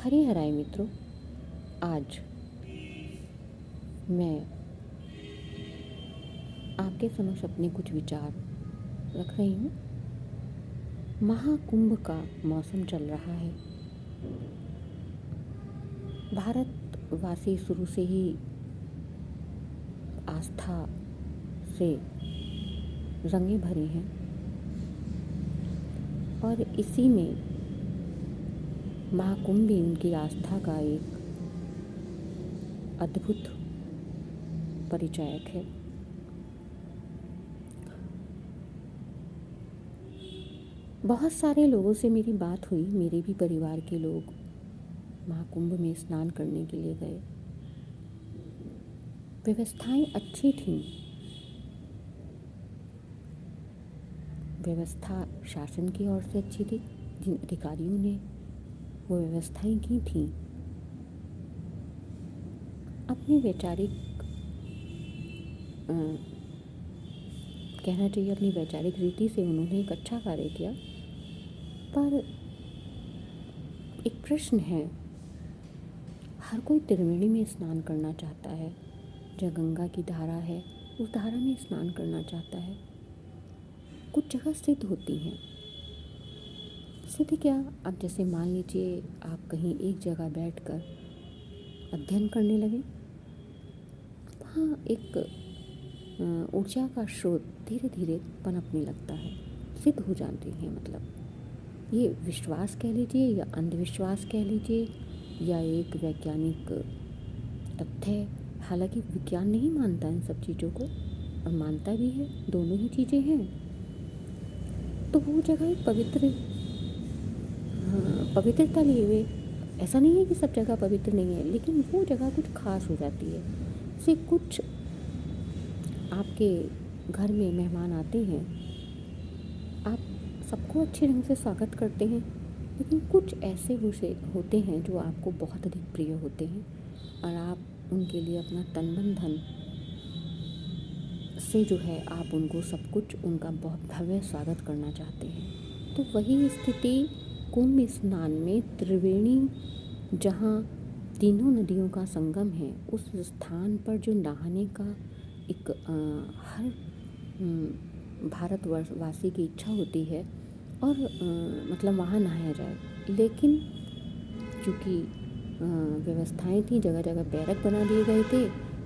हरे हराए मित्रों, आज मैं आपके समक्ष अपने कुछ विचार रख रही हूँ। महाकुंभ का मौसम चल रहा है। भारतवासी शुरू से ही आस्था से रंगे भरे हैं और इसी में महाकुंभ भी उनकी आस्था का एक अद्भुत परिचायक है। बहुत सारे लोगों से मेरी बात हुई, मेरे भी परिवार के लोग महाकुंभ में स्नान करने के लिए गए। व्यवस्थाएं अच्छी थीं। व्यवस्था शासन की ओर से अच्छी थी। जिन अधिकारियों ने वो व्यवस्थाएं की थीं, अपनी वैचारिक कहना चाहिए अपनी वैचारिक रीति से उन्होंने एक अच्छा कार्य किया। पर एक प्रश्न है, हर कोई त्रिवेणी में स्नान करना चाहता है। जो गंगा की धारा है उस धारा में स्नान करना चाहता है। कुछ जगह सिद्ध होती हैं। सिद्ध क्या, अब जैसे मान लीजिए आप कहीं एक जगह बैठकर अध्ययन करने लगे, वहाँ एक ऊर्जा का स्रोत धीरे धीरे पनपने लगता है, सिद्ध हो जाती है। मतलब ये विश्वास कह लीजिए या अंधविश्वास कह लीजिए या एक वैज्ञानिक तथ्य है। हालांकि विज्ञान नहीं मानता इन सब चीज़ों को और मानता भी है, दोनों ही चीज़ें हैं। तो वो जगह एक पवित्रता लिए हुए, ऐसा नहीं है कि सब जगह पवित्र नहीं है, लेकिन वो जगह कुछ खास हो जाती है। से कुछ आपके घर में मेहमान आते हैं, आप सबको अच्छे ढंग से स्वागत करते हैं, लेकिन कुछ ऐसे होते हैं जो आपको बहुत अधिक प्रिय होते हैं और आप उनके लिए अपना तन मन धन से जो है आप उनको सब कुछ, उनका बहुत भव्य स्वागत करना चाहते हैं। तो वही स्थिति कुंभ स्नान में त्रिवेणी, जहाँ तीनों नदियों का संगम है, उस स्थान पर जो नहाने का एक हर भारतवासी की इच्छा होती है और मतलब वहाँ नहाया जाए। लेकिन चूँकि व्यवस्थाएं थी, जगह जगह बैरक बना दिए गए थे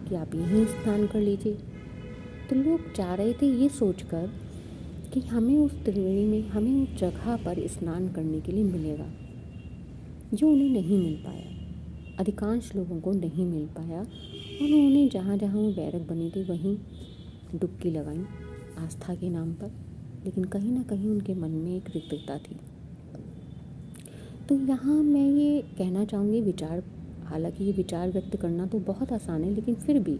कि आप यहीं स्नान कर लीजिए। तो लोग जा रहे थे ये सोचकर कि हमें उस त्रिवेणी में, हमें उस जगह पर स्नान करने के लिए मिलेगा, जो उन्हें नहीं मिल पाया। अधिकांश लोगों को नहीं मिल पाया। उन्होंने जहाँ जहाँ वो बैरक बनी थी वहीं डुबकी लगाई आस्था के नाम पर, लेकिन कहीं ना कहीं उनके मन में एक रिक्तता थी। तो यहाँ मैं ये कहना चाहूँगी, विचार, हालांकि ये विचार व्यक्त करना तो बहुत आसान है, लेकिन फिर भी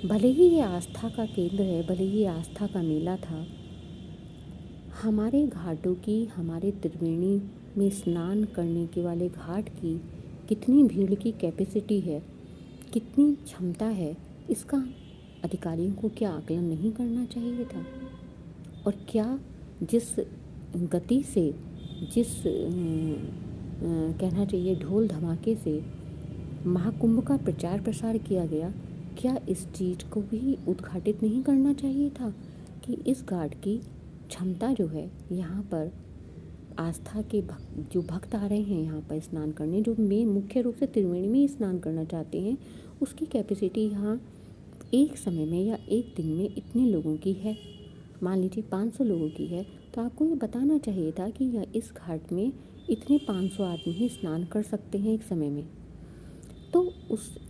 भले ही ये आस्था का केंद्र है, भले ही ये आस्था का मेला था, हमारे घाटों की, हमारे त्रिवेणी में स्नान करने के वाले घाट की कितनी भीड़ की कैपेसिटी है, कितनी क्षमता है, इसका अधिकारियों को क्या आकलन नहीं करना चाहिए था? और क्या जिस गति से, जिस कहना चाहिए ढोल धमाके से महाकुंभ का प्रचार प्रसार किया गया, क्या इस चीज़ को भी उद्घाटित नहीं करना चाहिए था कि इस घाट की क्षमता जो है, यहाँ पर आस्था के जो भक्त आ रहे हैं यहाँ पर स्नान करने, जो मुख्य रूप से त्रिवेणी में ही स्नान करना चाहते हैं, उसकी कैपेसिटी यहाँ एक समय में या एक दिन में इतने लोगों की है। मान लीजिए 500 लोगों की है, तो आपको ये बताना चाहिए था कि इस घाट में इतने 500 आदमी ही स्नान कर सकते हैं एक समय में। तो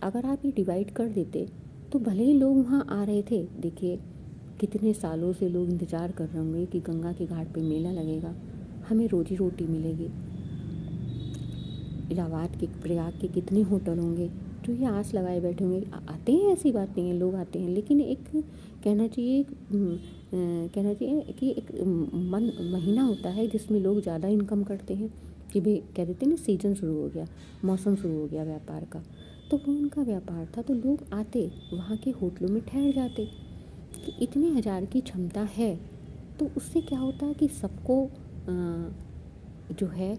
अगर आप ये डिवाइड कर देते तो भले ही लोग वहाँ आ रहे थे। देखिए कितने सालों से लोग इंतज़ार कर रहे होंगे कि गंगा के घाट पे मेला लगेगा, हमें रोजी रोटी मिलेगी। इलाहाबाद के, प्रयाग के कितने होटल होंगे जो ये आस लगाए बैठे होंगे। आते हैं, ऐसी बात नहीं है, लोग आते हैं, लेकिन एक कहना चाहिए कि एक महीना होता है जिसमें लोग ज़्यादा इनकम करते हैं, कि भाई कह देते हैं ना, सीजन शुरू हो गया, मौसम शुरू हो गया व्यापार का। तो वो उनका व्यापार था, तो लोग आते, वहाँ के होटलों में ठहर जाते। कि इतने हज़ार की क्षमता है, तो उससे क्या होता है कि सबको जो है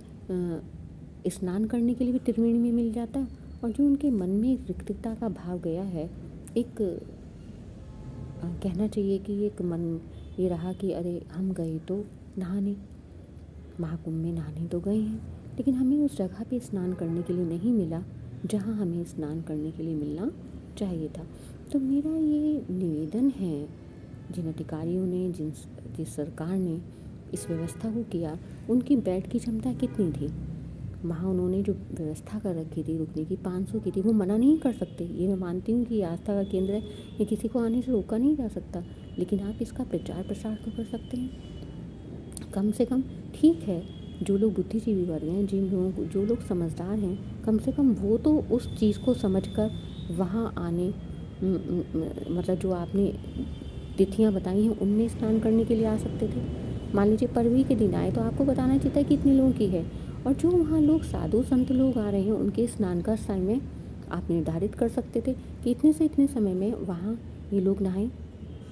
स्नान करने के लिए भी त्रिवेणी में मिल जाता, और जो उनके मन में एक रिक्तता का भाव गया है, एक कहना चाहिए कि एक मन ये रहा कि अरे हम गए तो नहाने, महाकुंभ में नहाने तो गए हैं, लेकिन हमें उस जगह पे स्नान करने के लिए नहीं मिला जहाँ हमें स्नान करने के लिए मिलना चाहिए था। तो मेरा ये निवेदन है जिन अधिकारियों ने, जिस सरकार ने इस व्यवस्था को किया, उनकी बेड की क्षमता कितनी थी? वहाँ उन्होंने जो व्यवस्था कर रखी थी रुकने की 500 की थी, वो मना नहीं कर सकते। ये मैं मानती हूँ कि ये आस्था का केंद्र है, ये किसी को आने से रोका नहीं जा सकता, लेकिन आप इसका प्रचार प्रसार तो कर सकते हैं कम से कम। ठीक है, जो लोग बुद्धिजीवी वर्ग हैं, जिन लोगों को, जो लोग समझदार हैं, कम से कम वो तो उस चीज़ को समझकर वहाँ आने, मतलब जो आपने तिथियाँ बताई हैं उनमें स्नान करने के लिए आ सकते थे। मान लीजिए परवी के दिन आए तो आपको बताना चाहिए कि कितने लोगों की है, और जो वहाँ लोग साधु संत लोग आ रहे हैं उनके स्नान का समय आप निर्धारित कर सकते थे कि इतने से इतने समय में वहाँ ये लोग नहाएं।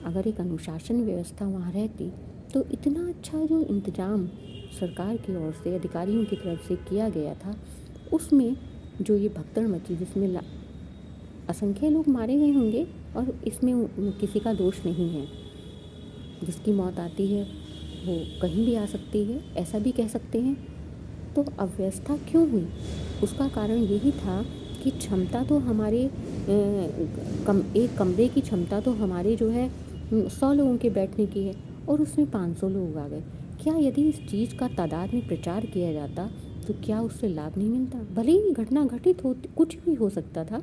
अगर एक अनुशासन व्यवस्था वहाँ रहती तो इतना अच्छा जो इंतज़ाम सरकार की ओर से, अधिकारियों की तरफ से किया गया था, उसमें जो ये भगदड़ मची, जिसमें असंख्य लोग मारे गए होंगे, और इसमें किसी का दोष नहीं है। जिसकी मौत आती है वो कहीं भी आ सकती है, ऐसा भी कह सकते हैं। तो अव्यवस्था क्यों हुई? उसका कारण यही था कि क्षमता तो हमारे एक कमरे की क्षमता तो हमारे जो है 100 लोगों के बैठने की है, और उसमें 500 लोग आ गए। क्या यदि इस चीज़ का तादाद में प्रचार किया जाता तो क्या उससे लाभ नहीं मिलता? भले ही घटना घटित होती, कुछ भी हो सकता था,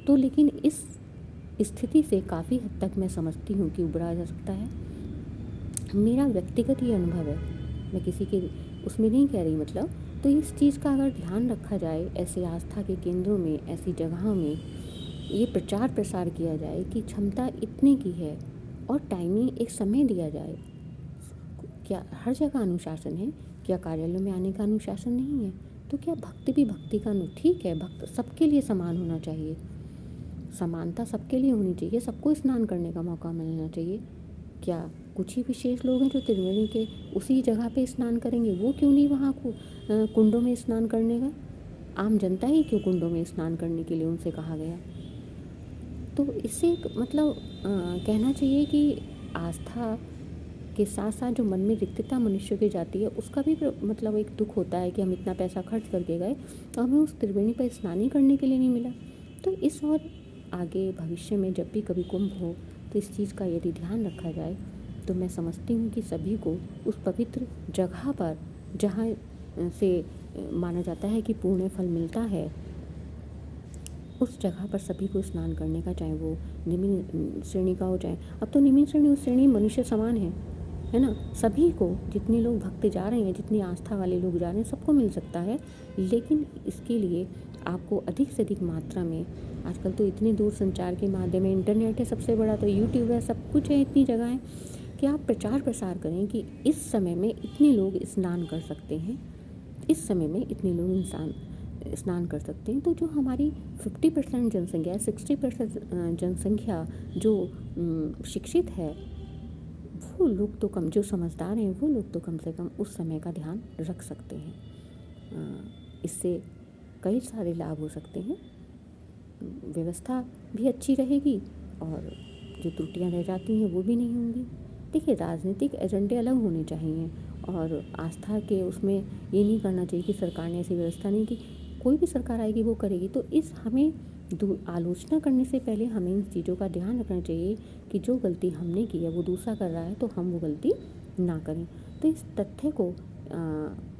तो लेकिन इस स्थिति से काफ़ी हद तक मैं समझती हूँ कि उबरा जा सकता है। मेरा व्यक्तिगत ये अनुभव है, मैं किसी के उसमें नहीं कह रही, मतलब तो इस चीज़ का अगर ध्यान रखा जाए, ऐसे आस्था के केंद्रों में, ऐसी जगहों में ये प्रचार प्रसार किया जाए कि क्षमता इतने की है, और टाइमिंग एक समय दिया जाए। क्या हर जगह अनुशासन है? क्या कार्यालयों में आने का अनुशासन नहीं है? तो क्या भक्ति भी भक्ति का ठीक है, भक्त सबके लिए समान होना चाहिए, समानता सबके लिए होनी चाहिए, सबको स्नान करने का मौका मिलना चाहिए। क्या कुछ ही विशेष लोग हैं जो त्रिवेणी के उसी जगह पे स्नान करेंगे? वो क्यों नहीं वहाँ कुंडों में स्नान करने गए? आम जनता ही क्यों कुंडों में स्नान करने के लिए उनसे कहा गया? तो इससे एक मतलब कहना चाहिए कि आस्था के साथ साथ जो मन में रिक्तता मनुष्य की जाती है, उसका भी मतलब एक दुख होता है कि हम इतना पैसा खर्च करके गए और हमें उस त्रिवेणी पर स्नान ही करने के लिए नहीं मिला। तो इस और आगे भविष्य में जब भी कभी कुंभ हो तो इस चीज़ का यदि ध्यान रखा जाए, तो मैं समझती हूँ कि सभी को उस पवित्र जगह पर जहाँ से माना जाता है कि पुण्य फल मिलता है, उस जगह पर सभी को स्नान करने का, चाहे वो निम्न श्रेणी का हो, चाहे अब तो निम्न श्रेणी उस श्रेणी मनुष्य समान है ना, सभी को, जितने लोग भक्त जा रहे हैं, जितनी आस्था वाले लोग जा रहे हैं, सबको मिल सकता है। लेकिन इसके लिए आपको अधिक से अधिक मात्रा में, आजकल तो इतने दूर संचार के माध्यम है, इंटरनेट है सबसे बड़ा, तो यूट्यूब है, सब कुछ है, इतनी जगह है कि आप प्रचार प्रसार करें कि इस समय में इतने लोग स्नान कर सकते हैं, इस समय में इतने लोग स्नान कर सकते हैं। तो जो हमारी 50% जनसंख्या, 60% जनसंख्या जो शिक्षित है, वो लोग तो कम, जो समझदार हैं वो लोग तो कम से कम उस समय का ध्यान रख सकते हैं। इससे कई सारे लाभ हो सकते हैं, व्यवस्था भी अच्छी रहेगी और जो त्रुटियां रह जाती हैं वो भी नहीं होंगी। देखिए, राजनीतिक एजेंडे अलग होने चाहिए, और आस्था के उसमें ये नहीं करना चाहिए कि सरकार ने ऐसी व्यवस्था नहीं की, कोई भी सरकार आएगी वो करेगी। तो इस हमें आलोचना करने से पहले हमें इन चीज़ों का ध्यान रखना चाहिए कि जो गलती हमने की है वो दूसरा कर रहा है, तो हम वो गलती ना करें। तो इस तथ्य को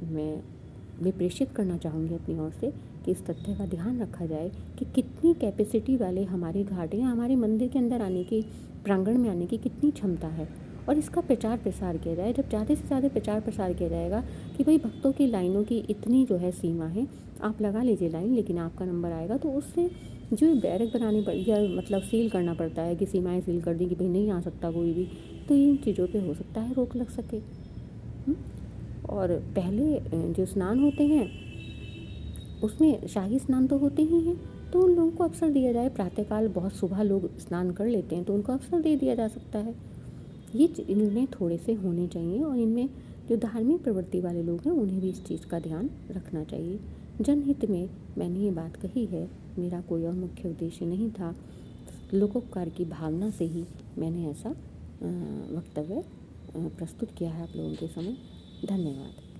मैं प्रेषित करना चाहूँगी अपनी ओर से कि इस तथ्य का ध्यान रखा जाए कि कितनी कैपेसिटी वाले हमारे घाट हैं, हमारे मंदिर के अंदर आने की, प्रांगण में आने की कितनी क्षमता है, और इसका प्रचार प्रसार किया जाए। जब ज़्यादा से ज़्यादा प्रचार प्रसार किया जाएगा कि भाई भक्तों की लाइनों की इतनी जो है सीमा है, आप लगा लीजिए लाइन, लेकिन आपका नंबर आएगा, तो उससे जो बैरक बनानी पड़, या मतलब सील करना पड़ता है कि सीमाएं सील कर दी कि भाई नहीं आ सकता कोई भी, तो इन चीज़ों पे हो सकता है रोक लग सके। और पहले जो स्नान होते हैं उसमें शाही स्नान तो होते ही हैं, तो उन लोगों को अवसर दिया जाए, प्रातःकाल बहुत सुबह लोग स्नान कर लेते हैं तो उनको अवसर दे दिया जा सकता है। ये निर्णय थोड़े से होने चाहिए, और इनमें जो धार्मिक प्रवृत्ति वाले लोग हैं उन्हें भी इस चीज़ का ध्यान रखना चाहिए। जनहित में मैंने ये बात कही है, मेरा कोई और मुख्य उद्देश्य नहीं था। लोकोपकार की भावना से ही मैंने ऐसा वक्तव्य प्रस्तुत किया है आप लोगों के समय। धन्यवाद।